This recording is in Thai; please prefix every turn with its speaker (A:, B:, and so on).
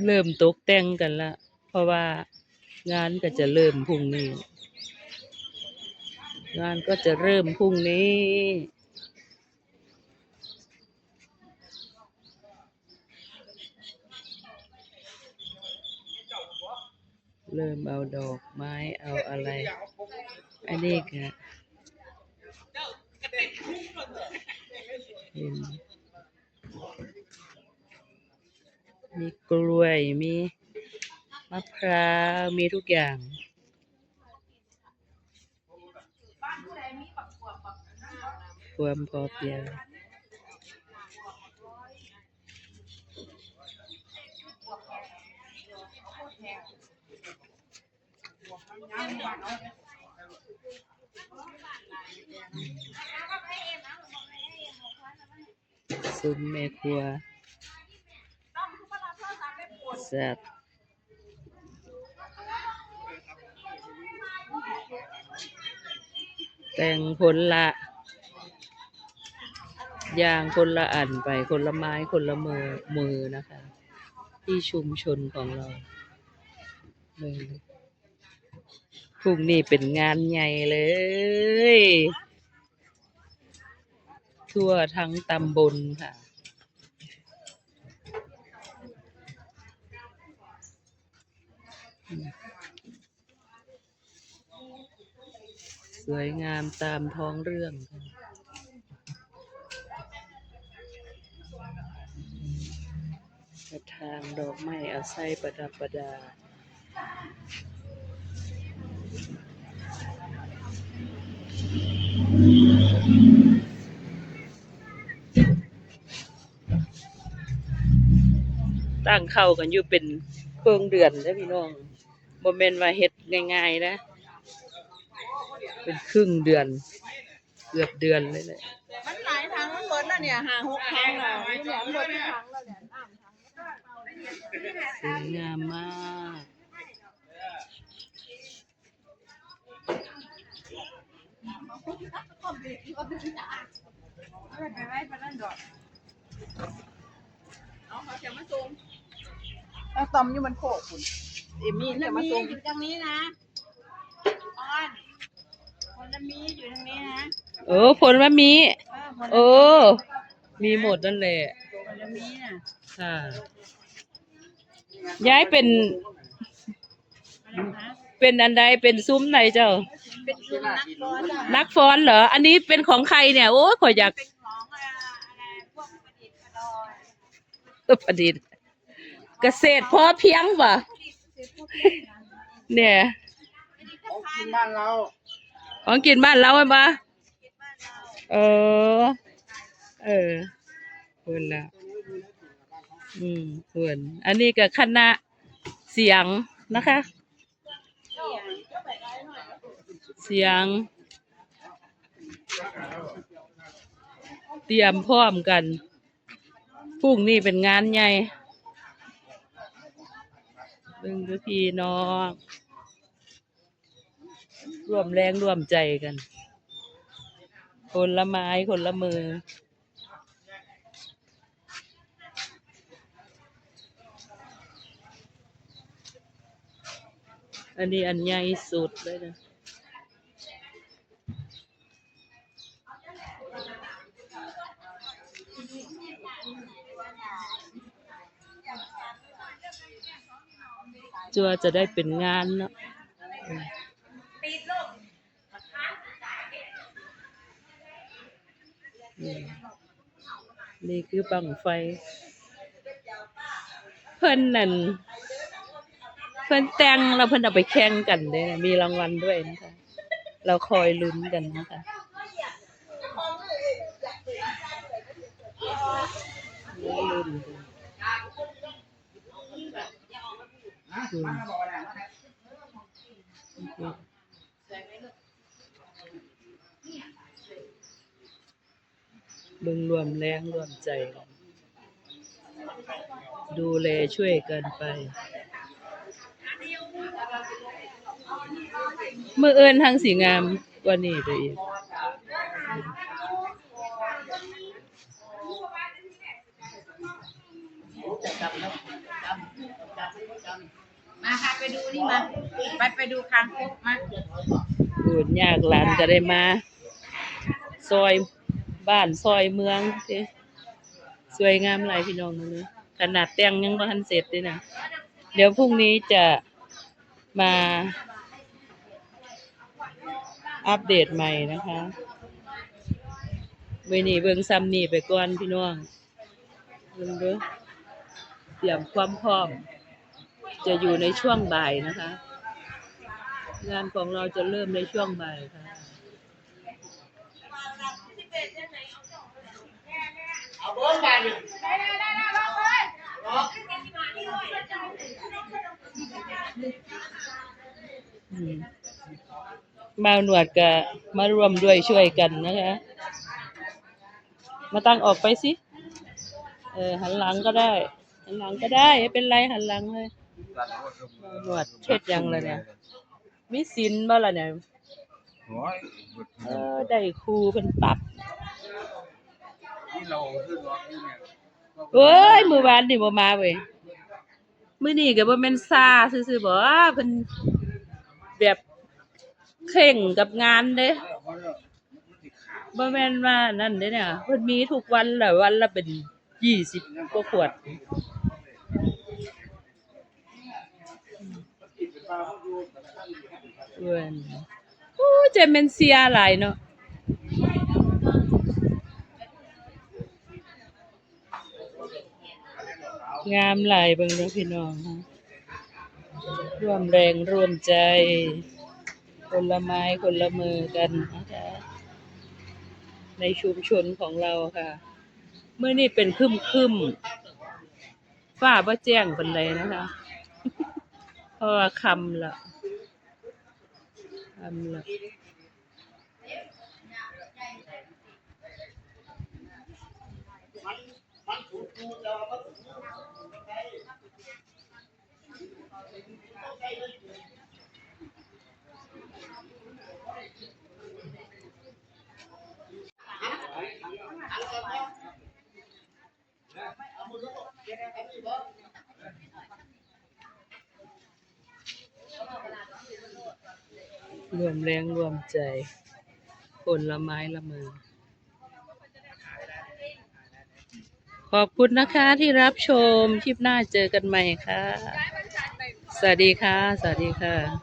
A: เริ่มตกแต่งกันละเพราะว่างานก็จะเริ่มพรุ่งนี้งานก็จะเริ่มพรุ่งนี้เริ่มเอาดอกไม้เอาอะไรอันนี้ก็เห็นมีกล้วยมีมะพร้าวมีทุกอย่างความพอเพียงซุ้มแม่ครัวแซ่บแต่งผลละอย่างคนละอันไปคนละไม้คนละมือนะคะ ที่ชุมชนของเราพรุ่งนี้เป็นงานใหญ่เลยทั่วทั้งตำบลค่ะสวยงามตามท้องเรื่องกระถางดอกไม้เอาใส่ประดับประดาตั้งเข้ากันอยู่เป็นเครื่องเดือนนะพี่น้องบ่แม่นว่าเฮ็ดง่ายๆนะเป็นครึ่งเดือนเกือบเดือนเลยแหละ
B: มันหลายทางมันเบิดแล้วเนี่ย5-6ครั้งแล้วเนี่ยมันเบิดทุกครั้งแล้วเนี่ย
A: สวยงามมาก
B: ไปไว้ปนั่นดอกเอาเขาจะมาส่งแล้วตอมอยู่มันโคกคุณเอมี่จะมาส่งอยู่ตรงนี้นะออนคนละมีอยู่ตรงนี้นะ
A: ผลมะมีมีหมดนั่นแหละ
B: คนละมีน่ะ
A: ค่ะย้ายเป็นอันใดเป็นซุ้มไหนเจ้า
B: เป็นซุ้ม
A: นักฟ้อนเหรออันนี้เป็นของใครเนี่ยโอ้ขออยาก
B: เป็นของอะไรพวก
A: ประดิษฐ์เกษตรพอเพียงป่ะเนี่ย
B: ของกินบ้านเรา
A: ของกินบ้านเราไหมป่ะเออคุณละส่วนอันนี้ก็คณะเสียงนะคะเสียงเตรียมพร้อมกันพรุ่งนี้เป็นงานใหญ่พี่น้องร่วมแรงร่วมใจกันคนละไม้คนละมืออันนี้อันใหญ่สุดเลยนะจัวจะได้เป็นงานเนาะนี่คือบั้งไฟเพิ่นนั่นเพิ่นแต่งแล้วเพิ่นเอาไปแข่งกันเลยนะมีรางวัลด้วยนะคะเราคอยลุ้นกันนะคะลุ้นบึงรวมแรงรวมใจดูแลช่วยกันไปเมื่อเอิญทางสีงามกว่านี้ไปอีก
B: มาค่ะไปดูนี่มาไปดูคางคกมา
A: พูดยากหลานก็ได้มาซอยบ้านซอยเมืองเด้สวยงามหลายพี่น้องมื้อนี้ขนาดแต่งยังบ่ทันเสร็จเลยนะเดี๋ยวพรุ่งนี้จะมาอัปเดตใหม่นะคะมื้อนี้เบิ่งซ้ำนี่ไปก่อนพี่น้องเบิ่งเด้อเตรียมความพร้อมจะอยู่ในช่วงบ่ายนะคะ งานของเราจะเริ่มในช่วงบ่ายค่ะบ่าวหนวดก็มาร่วมด้วยช่วยกันนะคะ มาตั้งออกไปสิหันหลังก็ได้ หันหลังก็ได้ไม่เป็นไรหันหลังเลยบ่าวหนวดเช็ดยังเลยเนี่ยมีศีลบ่ล่ะเนี่ยได้ครูเพิ่นปรับเอ้ยมื้อวานนี่บ่มาเว้ยมื้อนี้ก็บ่แม่นซาซื่อๆบ่เพิ่นแบบเคร่งกับงานเด้บ่แม่นว่านั่นเด้เนี่ยเพิ่นมีทุกวันแหละวันละเป็น20กว่าขวดเพิ่นโอ้ใจแม่นเสียหลายเนาะงามหลายเบิ่งเด้อพี่น้องร่วมแรงร่วมใจคนละไม้คนละมือกันนะคะในชุมชนของเราค่ะเมื่อนี้เป็นครึมๆฟ้าบ่แจ้งปานใดนะคะเพราะว่าค่ำละรวมแรงรวมใจคนละไม้ละมือขอบคุณนะคะที่รับชมคลิปหน้าเจอกันใหม่ค่ะสวัสดีค่ะสวัสดีค่ะ